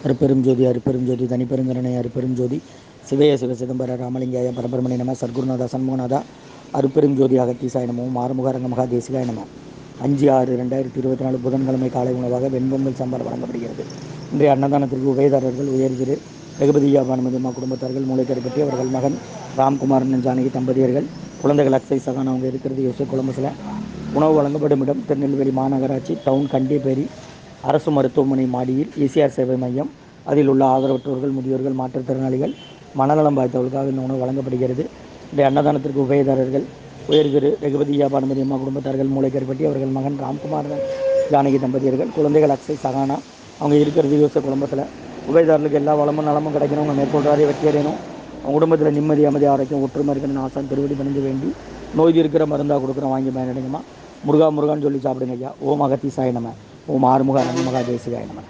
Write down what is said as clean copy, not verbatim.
அருப்பெரும் ஜோதி அருப்பெரும் ஜோதி தனிப்பெருங்கருணை அருப்பெரும் ஜோதி சிவய சிவ சிதம்பர ராமலிங்காய பரபரமணி நம சர்க்குருநாதா சண்முகநாதா அருப்பெரும் ஜோதி அகத்தீசாய நமோ ஆறுமுக அரங்கமகா தேசிகாய நமோ 5/6/2024 புதன்கிழமை காலை உணவாக வெண்பொங்கல் சாம்பார் வழங்கப்படுகிறது. இன்றைய அன்னதானத்திற்கு உபயதாரர்கள் உயர்திரு ரகுபதியா பானுமதியம்மா குடும்பத்தார்கள் மூளைக்கரைப்பட்டி அவர்கள் மகன் ராம்குமாரன் ஜானகி தம்பதியர்கள் குழந்தைகள் அக்ஷய் சகான் அவங்க இருக்கிறது யோசிச்சு கொலம்பஸில். உணவு வழங்கப்படும் இடம் திருநெல்வேலி மாநகராட்சி டவுன் கண்டிப்பேரி அரசு மருத்துவமனை மாடியில் ஈசிஆர் சேவை மையம். அதில் உள்ள ஆதரவற்றோர்கள் முதியோர்கள் மாற்றுத்திறனாளிகள் மனநலம் பாதித்தவர்களுக்காக இந்த உணவு வழங்கப்படுகிறது. இன்றைய அன்னதானத்திற்கு உபயதாரர்கள் உயர்திரு ரகுபதியா பானுமதியம்மா குடும்பத்தார்கள் மூளைக்கரைப்பட்டி அவர்கள் மகன் ராம்குமாரன் ஜானகி தம்பதியர்கள் குழந்தைகள் அக்ஷய் சகானா அவங்க இருக்கிறது யோசிச்சு குடும்பத்தில். உபயதாரர்களுக்கு எல்லா வளமும் நலமும் கிடைக்கணும், அவங்க மேற்கொள்றாரே வெற்றி அடையணும், அவங்க குடும்பத்தில் நிம்மதி அமைதி ஆரோக்கியம் ஒற்றுமை இருக்கணும்னு ஆசான் திருவடி பணிந்து வேண்டி நோய் இருக்கிற மருந்தாக கொடுக்குறோம் வாங்கி பயனடைங்கம்மா. முருகா முருகான்னு சொல்லி சாப்பிடுங்க ஐயா. ஓம் அகத்தீசாய நம, ஓம் ஆறுமுக அரங்கமகா தேசிகாய நம.